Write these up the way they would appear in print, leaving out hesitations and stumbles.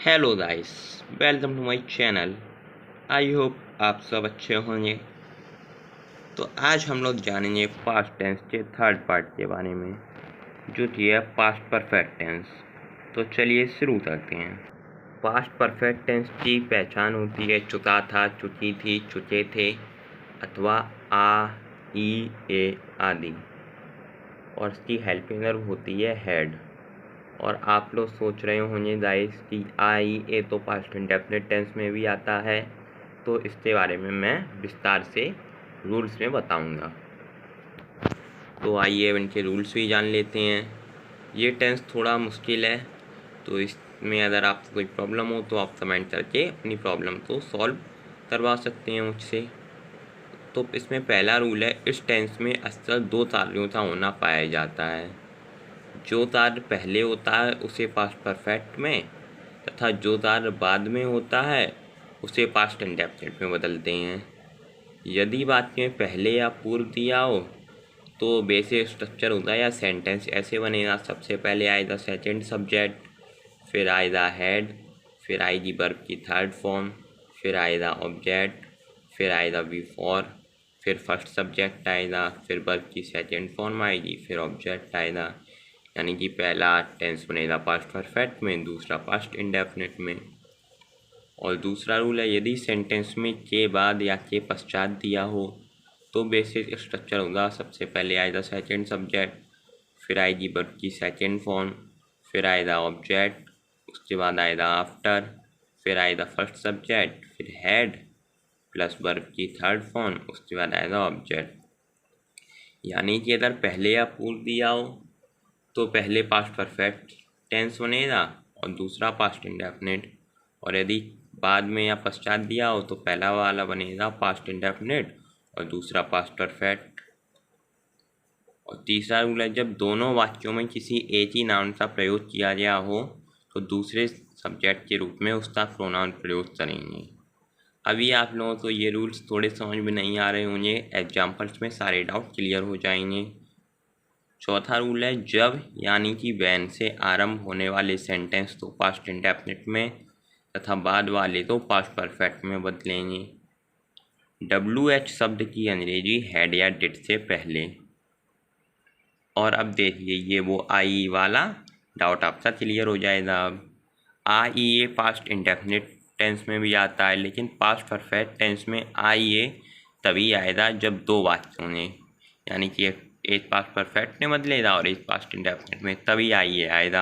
Hello guys, welcome to my channel. I hope आप सब अच्छे होंगे। तो आज हम लोग जानेंगे पास्ट टेंस के थर्ड पार्ट के बारे में, जो कि है पास्ट परफेक्ट टेंस। तो चलिए शुरू करते हैं। पास्ट परफेक्ट टेंस की पहचान होती है चुका था, चुकी थी, चुके थे अथवा आ, ई, ए आदि, और इसकी हेल्पिंग वर्ब होती है हैड। और आप लोग सोच रहे होंगे गाइस कि आई ए तो पास्ट इंडेफिनिट टेंस में भी आता है, तो इसके बारे में मैं विस्तार से रूल्स में बताऊंगा। तो आइए इनके रूल्स भी जान लेते हैं। ये टेंस थोड़ा मुश्किल है, तो इसमें अगर आपको कोई प्रॉब्लम हो तो आप कमेंट करके अपनी प्रॉब्लम को सॉल्व करवा सकते हैं मुझसे। तो इसमें पहला रूल है, इस टेंस में अक्सर दो कार्यों का होना पाया जाता है। जो कार्य पहले होता है उसे पास्ट परफेक्ट में, तथा जो कार्य बाद में होता है उसे पास्ट इंडेफिनिट में बदलते हैं। यदि वाक्य में पहले या पूर्व दिया हो तो बेसिक स्ट्रक्चर होता है या सेंटेंस ऐसे बनेगा। सबसे पहले आएगा सेकंड सब्जेक्ट, फिर आएगा हेड, फिर आएगी वर्ब की थर्ड फॉर्म, फिर आएगा ऑब्जेक्ट, फिर आएगा बिफोर, फिर फर्स्ट सब्जेक्ट आएगा, फिर वर्ब की सेकंड फॉर्म आएगी, फिर ऑब्जेक्ट आएगा। यानी कि पहला टेंस बनेगा पास्ट परफेक्ट में, दूसरा पास्ट इंडेफिनिट में। और दूसरा रूल है, यदि सेंटेंस में के बाद या के पश्चात दिया हो तो बेसिक स्ट्रक्चर होगा। सबसे पहले आएगा सेकंड सब्जेक्ट, फिर आएगी वर्ब की सेकंड फॉर्म, फिर आएगा ऑब्जेक्ट, उसके बाद आएगा आफ्टर, फिर आएगा फर्स्ट सब्जेक्ट, फिर हेड प्लस वर्ब की थर्ड फॉर्म, उसके बाद आएगा ऑब्जेक्ट। यानी कि अगर पहले या पूर्व दिया हो तो पहले पास्ट परफेक्ट टेंस बनेगा और दूसरा पास्ट इंडेफिनिट, और यदि बाद में या पश्चात दिया हो तो पहला वाला बनेगा पास्ट इंडेफिनिट और दूसरा पास्ट परफेक्ट। और तीसरा रूल है, जब दोनों वाक्यों में किसी एक ही नाउन का प्रयोग किया गया हो तो दूसरे सब्जेक्ट के रूप में उसका प्रोनाउन प्रयोग करेंगे। अभी आप लोगों को ये रूल्स थोड़े समझ में नहीं आ रहे होंगे, एग्जाम्पल्स में सारे डाउट क्लियर हो जाएंगे। चौथा रूल है, जब यानी कि वैन से आरंभ होने वाले सेंटेंस तो पास्ट इंडेफिनिट में तथा बाद वाले तो पास्ट परफेक्ट में बदलेंगे। WH शब्द की अंग्रेजी हैड या डिड से पहले। और अब देखिए, ये वो आई वाला डाउट आपका क्लियर हो जाएगा। अब आई ए पास्ट इंडेफिनिट टेंस में भी आता है, लेकिन पास्ट परफेक्ट टेंस में आई ए तभी आएगा जब दो वाक्यों ने, यानी कि एक पास्ट परफेक्ट में बदलेगा और एक पास्ट इंडेफिनिट में, तभी आई ए आएगा।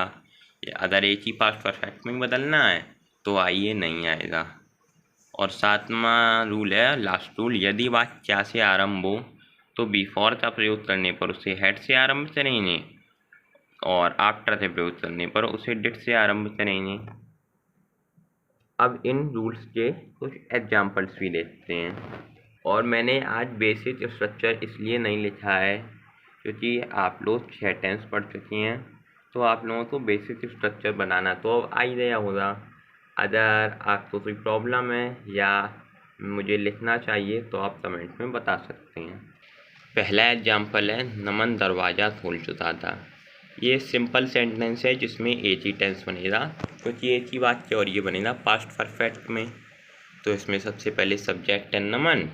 अगर एक ही पास्ट परफेक्ट में बदलना है तो आई ए नहीं आएगा। और सातवां रूल है, लास्ट रूल, यदि वाक्य क्या से आरंभ हो तो बिफोर का प्रयोग करने पर उसे हेड से आरंभ करेंगे और आफ्टर से प्रयोग करने पर उसे डिड से आरंभ करेंगे। अब इन रूल्स के कुछ एग्जाम्पल्स भी देखते हैं। और मैंने आज बेसिक स्ट्रक्चर इसलिए नहीं लिखा है क्योंकि आप लोग 6 टेंस पढ़ चुके हैं, तो आप लोगों को बेसिक स्ट्रक्चर बनाना तो अब आ ही गया होगा। अगर आपको कोई प्रॉब्लम है या मुझे लिखना चाहिए तो आप कमेंट में बता सकते हैं। पहला एग्जाम्पल है, नमन दरवाज़ा खोल चुका था। ये सिंपल सेंटेंस है जिसमें एक ही टेंस बनेगा, क्योंकि एक ही वाक्य और ये बनेगा पास्ट परफेक्ट में। तो इसमें सबसे पहले सब्जेक्ट है नमन,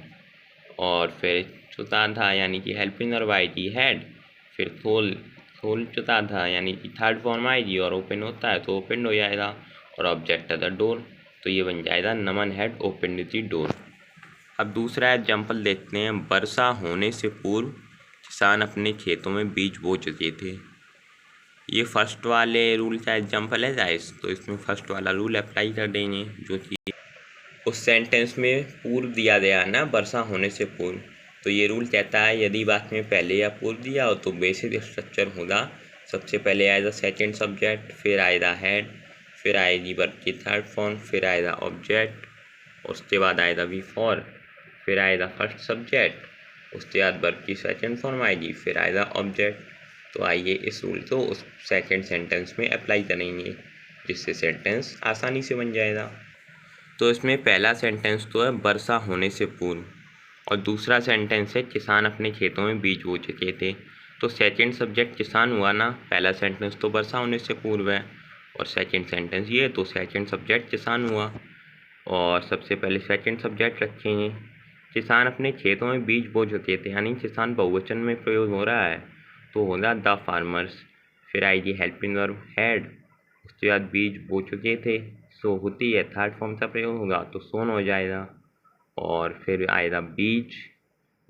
और फिर चुका था यानी कि हेल्पिंग वर्ब आएगी हैड, फिर खोल चुका था यानी कि थर्ड फॉर्म आएगी, और ओपन होता है तो ओपन हो जाएगा, और ऑब्जेक्ट है द डोर, तो ये बन जाएगा नमन हैड ओपन द डोर। अब दूसरा एग्जाम्पल देखते हैं, वर्षा होने से पूर्व किसान अपने खेतों में बीज बो चुके थे। ये फर्स्ट वाले रूल का एग्जाम्पल है गाइस, तो इसमें फर्स्ट वाला रूल अप्लाई कर देंगे, जो कि उस सेंटेंस में पूर्व दिया गया है ना, वर्षा होने से पूर्व। तो ये रूल कहता है, यदि बात में पहले या पूर्व दिया हो तो बेसिक स्ट्रक्चर होगा। सबसे पहले आएगा सेकंड सब्जेक्ट, फिर आएगा हेड, फिर आएगी वर्ब की थर्ड फॉर्म, फिर आएगा ऑब्जेक्ट, उसके बाद आएगा बिफोर, फिर आएगा फर्स्ट सब्जेक्ट, उसके बाद वर्ब की सेकंड फॉर्म आएगी, फिर आएगा ऑब्जेक्ट। तो आइए इस रूल को उस सेकंड सेंटेंस में अप्लाई करेंगे, जिससे सेंटेंस आसानी से बन जाएगा। तो इसमें पहला सेंटेंस तो है वर्षा होने से पूर्व, और दूसरा सेंटेंस है किसान अपने खेतों में बीज बो चुके थे। तो सेकंड सब्जेक्ट किसान हुआ ना, पहला सेंटेंस तो वर्षा होने से पूर्व है, और सेकंड सेंटेंस ये, तो सेकंड सब्जेक्ट किसान हुआ। और सबसे पहले सेकंड सब्जेक्ट रखेंगे, किसान अपने खेतों में बीज बो चुके थे, यानी किसान बहुवचन में प्रयोग हो रहा है तो होगा द फार्मर्स। फिर आएगी हेल्पिंग वर्ब हैड, उसके बाद बीज बो चुके थे, सो होती है, थर्ड फॉर्म का प्रयोग होगा तो सोन हो जाएगा। और फिर आएगा बीज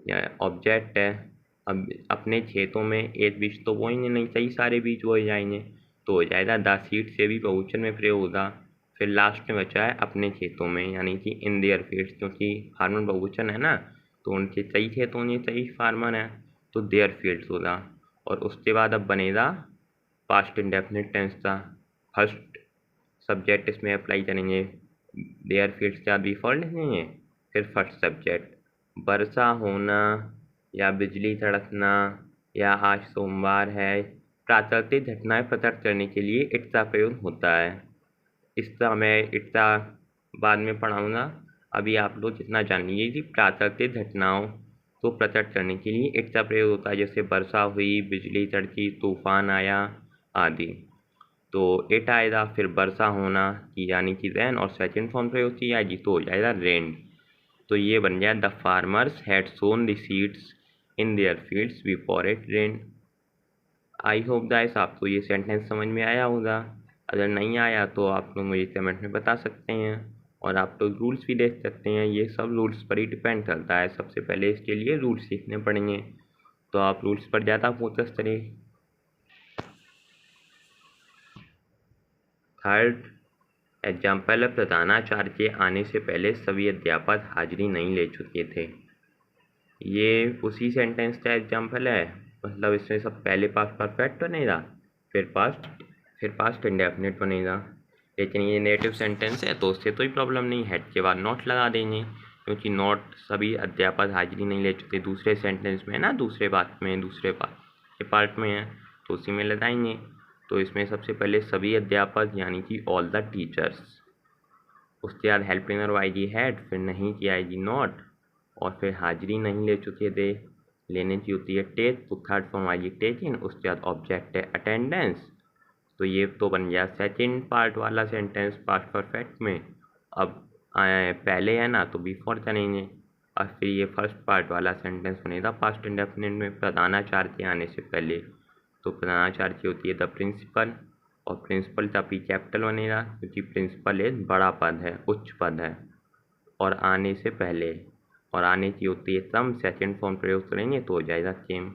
या ऑब्जेक्ट है, अब अपने खेतों में एक बीज तो बोएंगे नहीं, कई सारे बीज बोए जाएंगे तो हो जाएगा द सीड, से भी बहुवचन में प्रयोग होगा। फिर लास्ट में बचा है अपने खेतों में, यानी कि इन देयर फील्ड्स, क्योंकि फार्मर बहुवचन है ना तो उनके कई खेत होंगे, कई फार्मर हैं तो देयर फील्ड्स होगा। और उसके बाद अब बनेगा पास्ट इंडेफिनिट टेंस का, फर्स्ट सब्जेक्ट इसमें अप्लाई करेंगे, देयर फील्ड्स के बाद भी फॉर लिखेंगे, फिर फर्स्ट सब्जेक्ट। वर्षा होना या बिजली कड़कना या आज सोमवार है, प्राकृतिक घटनाएं प्रकट करने के लिए इट का प्रयोग होता है। इसका मैं इतना बाद में पढ़ाऊँगा, अभी आप लोग इतना जान लीजिए कि प्राकृतिक घटनाओं को प्रकट करने के लिए इट का प्रयोग होता है, जैसे वर्षा हुई, बिजली कड़की, तूफान आया आदि, तो इट आएगा। फिर वर्षा होना की यानी कि रेन, और सेकंड फॉर्म प्रयोग की आएगी तो हो जाएगा रेन। तो ये बन गया the farmers had sown the seeds in their fields before it rain. I hope guys आपको ये सेंटेंस समझ में आया होगा, अगर नहीं आया तो आप लोग मुझे कमेंट में बता सकते हैं। और आप लोग रूल्स भी देख सकते हैं, ये सब रूल्स पर ही डिपेंड करता है, सबसे पहले इसके लिए रूल्स सीखने पड़ेंगे, तो आप रूल्स पर ज़्यादा फोकस करें। थर्ड एग्जाम्पल है, प्रधानाचार्य के आने से पहले सभी अध्यापक हाजिरी नहीं ले चुके थे। ये उसी सेंटेंस का एग्जाम्पल है, मतलब इसमें सब पहले पास्ट परफेक्ट बनेगा, फिर पास्ट इंडेफिनिट बनेगा, लेकिन ये नेटिव सेंटेंस है तो उससे कोई प्रॉब्लम नहीं, हेड के बाद नॉट लगा देंगे, क्योंकि नॉट सभी अध्यापक हाजिरी नहीं ले चुके दूसरे सेंटेंस में है ना, दूसरे पार्ट में है तो उसी में लगाएंगे। तो इसमें सबसे पहले सभी अध्यापक यानी कि ऑल द टीचर्स, उसके बाद हेल्पिंग वर्ब आएगी हैड, फिर नहीं की आएगी नॉट, और फिर हाजिरी नहीं ले चुके थे, लेने की होती है टेक, तो थर्ड फॉर्म आएगी टेकिन, उसके बाद ऑब्जेक्ट है अटेंडेंस। तो ये तो बन गया सेकंड पार्ट वाला सेंटेंस पास्ट परफेक्ट में। अब पहले है ना तो बिफोर करेंगे, और फिर ये फर्स्ट पार्ट वाला सेंटेंस बनेगा पास्ट इंडेफिनिट में, प्रधानाचार्य के आने से पहले, तो प्रधानाचार्य की होती है द प्रिंसिपल, और प्रिंसिपल का पी कैपिटल बनेगा क्योंकि प्रिंसिपल एक बड़ा पद है, उच्च पद है, और आने से पहले, और आने की होती है सम, सेकंड फॉर्म प्रयोग करेंगे तो हो जाएगा सेम।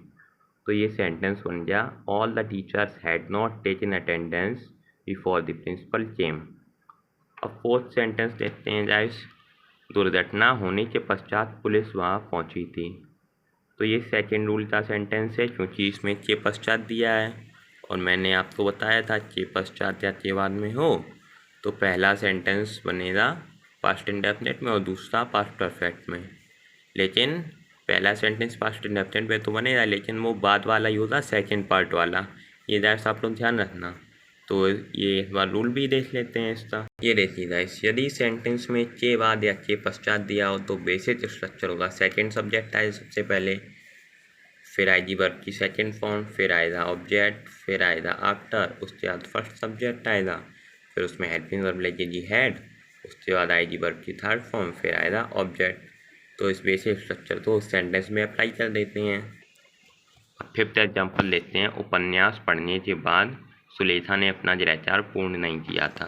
तो ये सेंटेंस बन गया all the teachers had not taken attendance before the principal came. अब फोर्थ सेंटेंस देखते हैं गाइस, दुर्घटना होने के पश्चात पुलिस वहाँ पहुँची थी। तो ये सेकंड रूल का सेंटेंस है, क्योंकि इसमें के पश्चात दिया है, और मैंने आपको बताया था के पश्चात या के बाद में हो तो पहला सेंटेंस बनेगा पास्ट इंडेफिनिट में और दूसरा पास्ट परफेक्ट में, लेकिन पहला सेंटेंस पास्ट इंडेफिनिट में तो बनेगा, लेकिन वो बाद वाला ही होगा सेकंड पार्ट वाला, ये दैट्स आप लोग ध्यान रखना। तो ये एक बार रूल भी देख लेते हैं इसका, ये देखिए गाइस, यदि सेंटेंस में के बाद या के पश्चात दिया हो तो बेसिक स्ट्रक्चर होगा, सेकंड सब्जेक्ट आए सबसे पहले, फिर आएगी वर्ब की सेकंड फॉर्म, फिर आएगा ऑब्जेक्ट, फिर आएगा आफ्टर, उसके बाद फर्स्ट सब्जेक्ट आएगा, फिर उसमें हेल्पिंग वर्ब लगेगी हैड, उसके बाद आएगी वर्ब की थर्ड फॉर्म, फिर आएगा ऑब्जेक्ट। तो इस बेसिक स्ट्रक्चर को उस सेंटेंस में अप्लाई कर देते हैं। अब फिफ्थ एग्जाम्पल लेते हैं, उपन्यास पढ़ने के बाद सुलेखा ने अपना ग्रहचार पूर्ण नहीं किया था।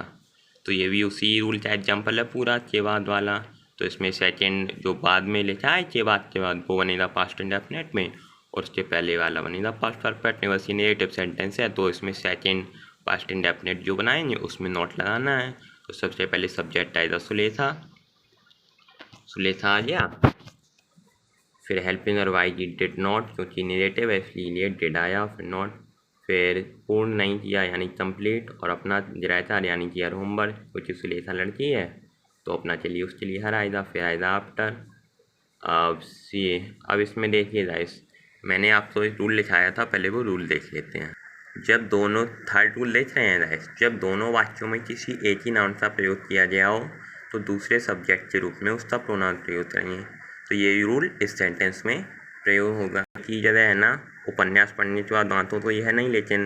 तो ये भी उसी रूल का एग्जाम्पल है पूरा, के बाद वाला। तो इसमें सेकंड जो बाद में लिखा है के बाद वो बनेगा पास्ट इंडेफिनिट में, और उसके पहले वाला बनेगा पास्ट परफेक्ट में, बस ये नेगेटिव सेंटेंस है तो इसमें सेकंड पास्ट इंडेफिनिट जो बनाएंगे उसमें नोट लगाना है। तो सबसे पहले सब्जेक्ट आएगा सुलेखा, सुलेखा आ गया, फिर हेल्पिंग वर्ब आएगी डिड नॉट, क्योंकि नेगेटिव है इसलिए डिड आया, फिर नॉट, फिर पूर्ण नहीं किया यानी कंप्लीट, और अपना ग्रहचार यानी कि हर होमवर्क, क्योंकि सुलेखा लड़की है तो अपना चलिए उसके लिए हर आएगा, फिर आएगा आफ्टर। अब इसमें देखिए गाइस, मैंने आपको एक रूल लिखाया था, पहले वो रूल देख लेते हैं। जब दोनों, थर्ड रूल देख रहे हैं गाइस, जब दोनों वाक्यों में किसी एक ही नाउन का प्रयोग किया गया हो तो दूसरे सब्जेक्ट के रूप में उसका प्रोनाउन प्रयोग करेंगे। तो ये रूल इस सेंटेंस में प्रयोग होगा। की जगह है ना उपन्यास पढ़ने के बाद दांतों तो यह नहीं, लेकिन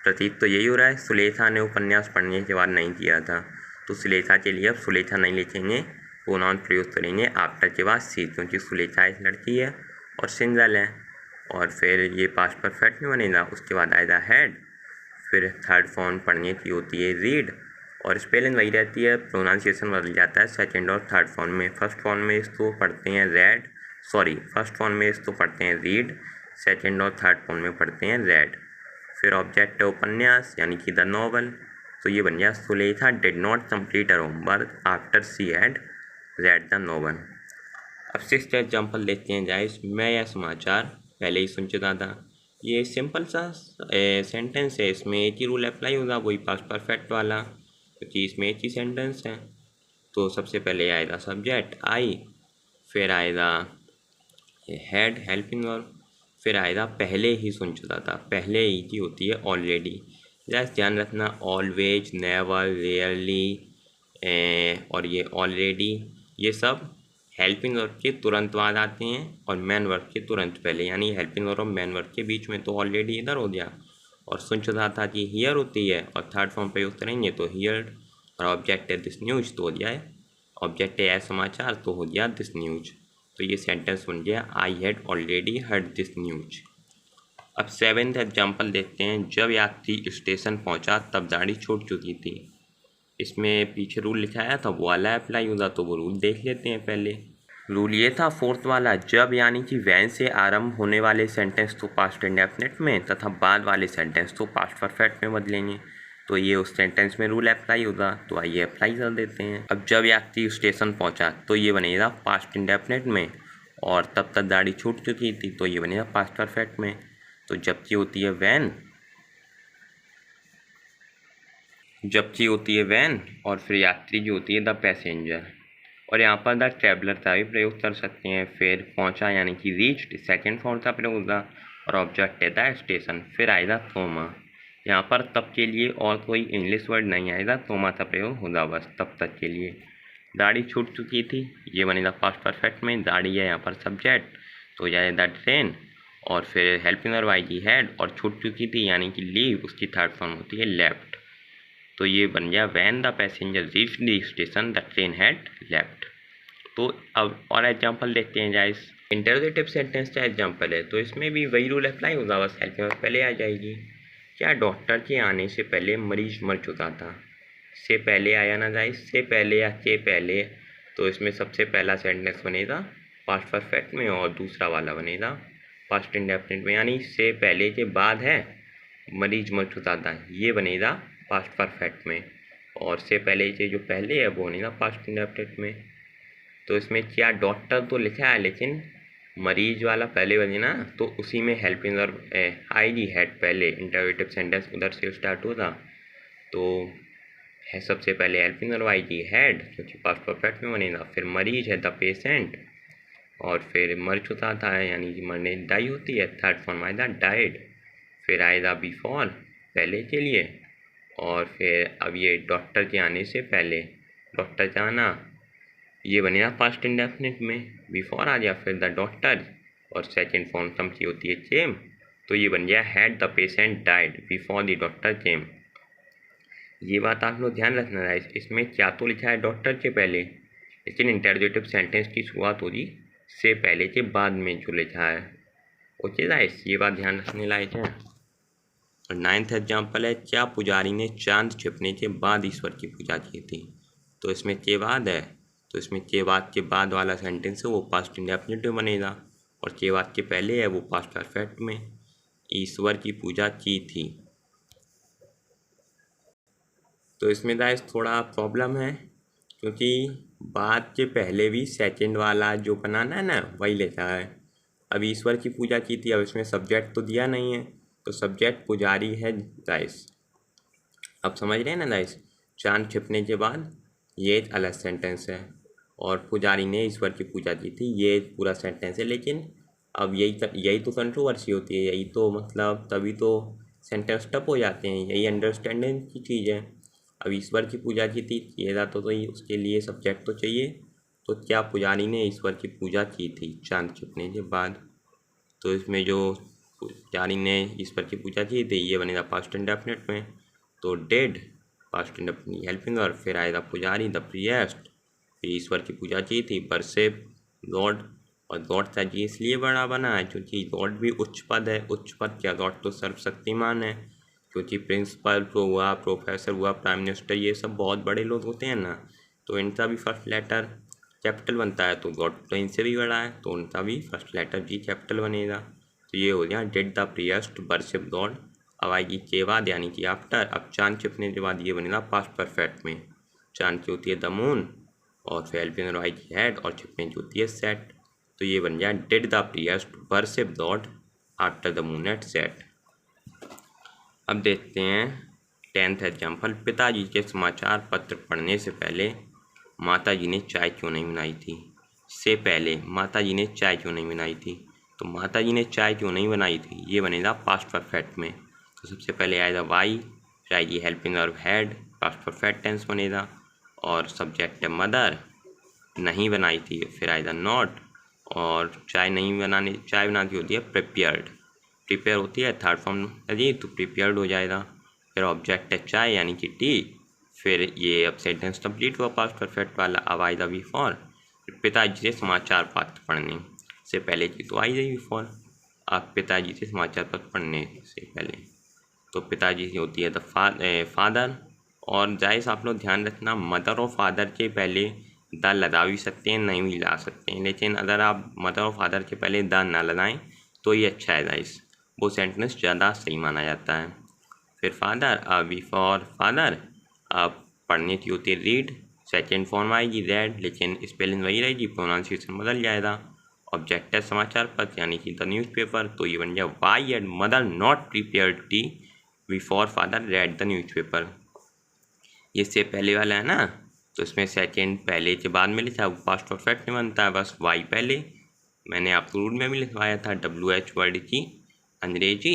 प्रतीत तो यही हो रहा है। सुलेखा ने उपन्यास पढ़ने के बाद नहीं किया था, तो सुलेखा के लिए अब सुलेखा नहीं लिखेंगे, प्रोनाउन प्रयोग करेंगे आफ्टर के बाद सी, क्योंकि सुलेखा एक लड़की है और सिंगल है। और फिर ये पास्ट परफेक्ट में बनेगा। उसके बाद आएगा हैड, फिर थर्ड फॉर्म पढ़ने की होती है रीड, और स्पेलिंग वही रहती है, प्रोनाउंसिएशन बदल जाता है सेकेंड और थर्ड फॉर्म में। फर्स्ट फॉर्म में इसको पढ़ते हैं फर्स्ट फॉर्म में इसको पढ़ते हैं रीड, सेकेंड और थर्ड फॉर्म में पढ़ते हैं रेड। फिर ऑब्जेक्ट है उपन्यास यानी कि द नॉवल, तो ये बन गया Sulekha did not complete her homework after she had read the novel. अब सिक्स्थ एग्जाम्पल लेते हैं गाइस। मैं यह समाचार पहले ही सुन चुका था। ये सिंपल सा सेंटेंस है, इसमें एक ही रूल अप्लाई होगा, वही पास्ट परफेक्ट वाला, क्योंकि इसमें एक ही सेंटेंस है। तो सबसे पहले आएगा सब्जेक्ट आई, फिर आएगा हैड हेल्पिंग वर्ब, फिर आएगा पहले ही सुन चुका था। पहले ही की होती है ऑलरेडी। जस्ट ध्यान रखना, ऑलवेज, नेवर, रेयरली और ये ऑलरेडी, ये सब हेल्पिंग वर्ब के तुरंत बाद आते हैं और मैन वर्ब के तुरंत पहले, यानी हेल्पिंग वर्ब और मैन वर्ब के बीच में। तो ऑलरेडी इधर हो गया, और सुन चुका था कि हियर होती है, और थर्ड फॉर्म पे यूज करेंगे तो हियर, और ऑब्जेक्ट है दिस न्यूज तो हो गया है, ऑब्जेक्ट है समाचार तो हो गया दिस न्यूज। तो ये सेंटेंस बन गया I had already heard this news. अब सेवेंथ एग्जाम्पल देखते हैं। जब यात्री स्टेशन पहुंचा तब गाड़ी छूट चुकी थी। इसमें पीछे रूल लिखाया था वो वाला अप्लाई होगा, तो वो रूल देख लेते हैं पहले। रूल ये था फोर्थ वाला, जब यानी कि वैन से आरंभ होने वाले सेंटेंस तो पास्ट इंडेफिनिट में तथा बाद वाले सेंटेंस तो पास्ट परफेक्ट में बदलेंगे। तो ये उस सेंटेंस में रूल अप्लाई होगा, तो आइए अप्लाई कर देते हैं। अब जब यात्री स्टेशन पहुंचा तो ये बनेगा पास्ट इंडेफिनिट में, और तब तक गाड़ी छूट चुकी थी तो ये बनेगा पास्ट परफेक्ट में। तो जबकि होती है वैन, और फिर यात्री जो होती है द पैसेंजर, और यहाँ पर द ट्रैवलर का भी प्रयोग कर सकते हैं। फिर पहुँचा यानी कि रीच्ड सेकेंड फॉर्म का प्रयोग होगा, और ऑब्जेक्ट है द स्टेशन। फिर आएगा थोमा, यहाँ पर तब के लिए और कोई इंग्लिश वर्ड नहीं आएगा, थोमा का प्रयोग होगा बस तब तक के लिए। गाड़ी छूट चुकी थी, ये बनेगा पास्ट परफेक्ट में। गाड़ी है यहाँ पर सब्जेक्ट, तो जाएगा द ट्रेन, और फिर हेल्पिंग वर्ब आएगी हैड, और छूट चुकी थी यानी कि लीव, उसकी थर्ड फॉर्म होती है लेफ्ट। तो ये बन गया when the passenger reached the station the train had left. तो अब और एग्जाम्पल देखते हैं गाइस। इंटरोगेटिव सेंटेंस का एग्जाम्पल है, तो इसमें भी वही रूल अप्लाई होगा, बस हेल्पिंग वर्ब पहले आ जाएगी। क्या डॉक्टर के आने से पहले मरीज मर चुका था? से पहले आया ना गाइस, से पहले या के पहले, तो इसमें सबसे पहला सेंटेंस बनेगा पास्ट परफेक्ट में, और दूसरा वाला बनेगा पास्ट इंडेफिनिट में, यानी से पहले के बाद है मरीज मर चुका था, ये बनेगा पास्ट परफेक्ट में, और से पहले के जो पहले है वो बनेगा पास्ट इंडेफिनिट में। तो इसमें क्या डॉक्टर तो लिखा है, लेकिन मरीज वाला पहले बने ना, तो उसी में हेल्पिंग वर्ब आएगी हैड पहले, इंटरोगेटिव सेंटेंस उधर से स्टार्ट होगा। तो है सबसे पहले हेल्पिंग वर्ब आएगी हैड, क्योंकि पास्ट परफेक्ट में बनेगा। फिर मरीज है द पेशेंट, और फिर मर चुका था यानी कि मरने डाई होती है, थर्ड फॉर्म आएगा डाइड। फिर आएगा बिफोर पहले के लिए, और फिर अब ये डॉक्टर के आने से पहले, डॉक्टर का आना, ये बनेगा पास्ट इंडेफिनिट में, बिफोर आ गया, फिर द डॉक्टर, और सेकेंड फॉर्म सम की होती है केम, तो ये बन गया had the patient died before the doctor केम। ये बात आप लोग ध्यान रखना है, इसमें क्या तो लिखा है डॉक्टर के पहले, लेकिन इंटरोगेटिव सेंटेंस की शुरुआत होगी से पहले के बाद में जो लिखा है। ओके गाइस, ये बात ध्यान रखने लायक है। और नाइन्थ एग्जाम्पल है, क्या पुजारी ने चांद छिपने के बाद ईश्वर की पूजा की थी? तो इसमें के बाद है, तो इसमें के बाद वाला सेंटेंस है वो पास्ट इंडेफिनिट में बनेगा, और के बाद के पहले है वो पास्ट परफेक्ट में, ईश्वर की पूजा की थी। तो इसमें गाइस थोड़ा प्रॉब्लम है, क्योंकि बाद के पहले भी सेकंड वाला जो बनाना है ना वही लेता है। अब ईश्वर की पूजा की थी, अब इसमें सब्जेक्ट तो दिया नहीं है, तो सब्जेक्ट पुजारी है गाइस। अब समझ रहे हैं ना गाइस, चांद छिपने के बाद ये एक अलग सेंटेंस है, और पुजारी ने ईश्वर की पूजा की थी ये पूरा सेंटेंस है। लेकिन अब यही तो कंट्रोवर्सी होती है, यही तो मतलब तभी तो सेंटेंस टफ हो जाते हैं, यही अंडरस्टैंडिंग की चीज़ है। अब ईश्वर की पूजा की थी ये था, तो उसके लिए सब्जेक्ट तो चाहिए, तो क्या पुजारी ने ईश्वर की पूजा की थी चांद छिपने के बाद। तो इसमें जो पुजारी ने ईश्वर की पूजा की थी, ये बनेगा पास्ट इंडेफिनिट में। तो डेड पास्ट इंडेफिनिट हेल्पिंग और फिर आएगा पुजारी द प्रिएस्ट, फिर ईश्वर की पूजा की थी वर्शिप गॉड। और गॉड का जी इसलिए बड़ा बना है क्योंकि गॉड भी उच्च पद है। उच्च पद क्या, गॉड तो सर्वशक्तिमान है, क्योंकि प्रिंसिपल हुआ, प्रोफेसर हुआ, प्राइम मिनिस्टर, ये सब बहुत बड़े लोग होते हैं ना, तो इनका भी फर्स्ट लेटर कैपिटल बनता है। तो गॉड तो इनसे भी बड़ा है, तो उनका भी फर्स्ट लेटर जी कैपिटल बनेगा। तो ये हो गया did the priest worship God. अब आएगी के बाद यानी कि आफ्टर। अब चांद छिपने के बाद ये बनेगा पास्ट परफेक्ट में। चांद की होती है द मून, और फिर हेल्पिंग की हेड, और छिपने की होती है सेट। तो ये बन गया did the priest worship God after the moon had set. अब देखते हैं 10th एग्जाम्पल। पिताजी के समाचार पत्र पढ़ने से पहले माताजी ने चाय क्यों नहीं बनाई थी। से पहले माताजी ने चाय क्यों नहीं बनाई थी। तो माताजी ने चाय क्यों नहीं बनाई थी, ये बनेगा पास्ट परफेक्ट में। तो सबसे पहले आएगा वाई, फिर आएगी helping verb had, past perfect tense बनेगा, और सब्जेक्ट है मदर, नहीं बनाई थी, फिर आएगा नॉट, और चाय बनाती होती है प्रिपेयर्ड, प्रिपेयर होती है थर्ड फॉर्म जी, तो प्रिपेयर्ड हो जाएगा। फिर ऑब्जेक्ट है चाय यानी कि टी, फिर ये अब सेंटेंस कंप्लीट हुआ पास्ट परफेक्ट वाला। अब आएगा वी फॉर, पिताजी से समाचार पत्र पढ़ने से पहले की तो आई वी फॉर। अब पिताजी से समाचार पत्र पढ़ने से पहले, तो पिताजी से होती है द फादर। और जायज़ आप लोग ध्यान रखना, मदर और फादर के पहले द लगा भी सकते हैं, नहीं भी ला सकते हैं, लेकिन अगर आप मदर और फादर के पहले द ना लगाएं तो ये अच्छा है गाइस, वो सेंटेंस ज़्यादा सही माना जाता है। फिर फादर, वी फॉर फादर। अब पढ़ने की होती है रीड, सेकेंड फॉर्म आएगी रेड, लेकिन स्पेलिंग वही रहेगी, प्रोनाउंसिएशन बदल जाएगा। ऑब्जेक्ट है समाचार पत्र यानी कि द न्यूज़पेपर, तो ये बन जाए Y and mother not prepared T V for father read the newspaper. ये से पहले वाला है ना, तो इसमें सेकेंड पहले के बाद में लिखा, वो पास्ट परफेक्ट में बनता है, बस वाई पहले। मैंने आपको रूल में भी लिखवाया था WH वर्ड की अंग्रेजी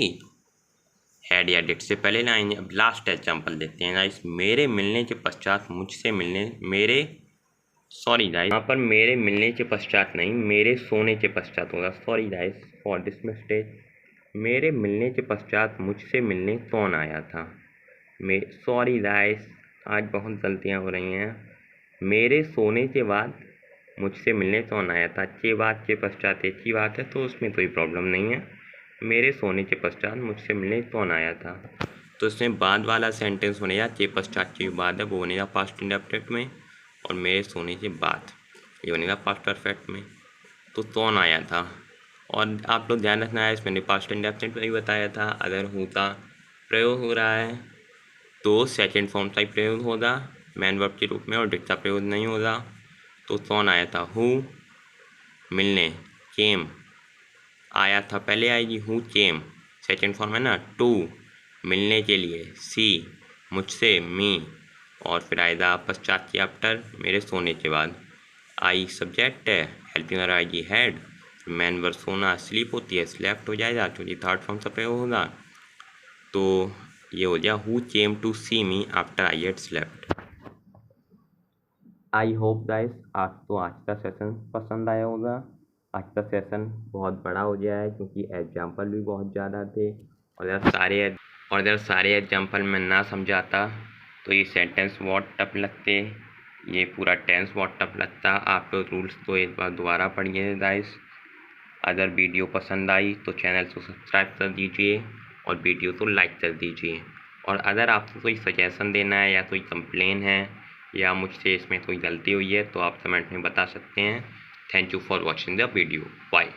हेड या डेट से पहले लाएंगे। अब लास्ट एग्जाम्पल देखते हैं गाइस। मेरे मिलने के पश्चात मुझसे मिलने, यहाँ पर मेरे मिलने के पश्चात नहीं, मेरे सोने के पश्चात होगा। Sorry guys for this mistake. मेरे मिलने के पश्चात मुझसे मिलने कौन आया था। सॉरी गाइस, आज बहुत गलतियाँ हो रही हैं। मेरे सोने के बाद मुझसे मिलने कौन आया था, के बाद के पश्चात एक ही बात है, तो उसमें कोई प्रॉब्लम नहीं है। मेरे सोने के पश्चात मुझसे मिलने कौन आया था, तो इसमें बाद वाला सेंटेंस बनेगा के पश्चात के बाद है, वो बनेगा पास्ट इंडेफिनिट में, और मेरे सोने के बाद ये बनेगा पास्ट परफेक्ट में। तो कौन आया था, और आप लोग ध्यान रखना है, इस मैंने पास्ट इंडेफिनिट में ही बताया था, अगर हूँ का प्रयोग हो रहा है तो सेकेंड फॉर्म का ही प्रयोग होगा मैन वर्ब के रूप में, और डिड का प्रयोग नहीं होगा। तो कौन आया था, हु मिलने, केम आया था पहले आएगी, हु केम सेकेंड फॉर्म है ना, टू मिलने के लिए, सी मुझसे, मी, और फिर आएगा पश्चात की आफ्टर मेरे सोने के बाद, आई सब्जेक्ट है, हेल्पिंग वर्ब आएगी हैड, मैन वर्ब सोना, स्लीप होती है स्लेप्ट हो जाएगा क्योंकि थर्ड फॉर्म का प्रयोग होगा। तो ये हो गया who came to see me after I had slept. I hope guys आपको आज का सेशन पसंद आया होगा। आज का सेशन बहुत बड़ा हो गया है क्योंकि एग्जाम्पल भी बहुत ज़्यादा थे, और अगर सारे एग्जाम्पल में ना समझाता तो ये सेंटेंस बहुत टफ लगते, ये पूरा टेंस बहुत टफ लगता। आप लोग रूल्स तो एक बार दोबारा पढ़िए गाइस। अगर वीडियो पसंद आई तो चैनल को सब्सक्राइब कर दीजिए और वीडियो को लाइक कर दीजिए। और अगर आपको कोई सजेशन देना है या कोई कंप्लेन है या मुझसे इसमें कोई गलती हुई है तो आप कमेंट में बता सकते हैं। Thank you for watching the video, bye.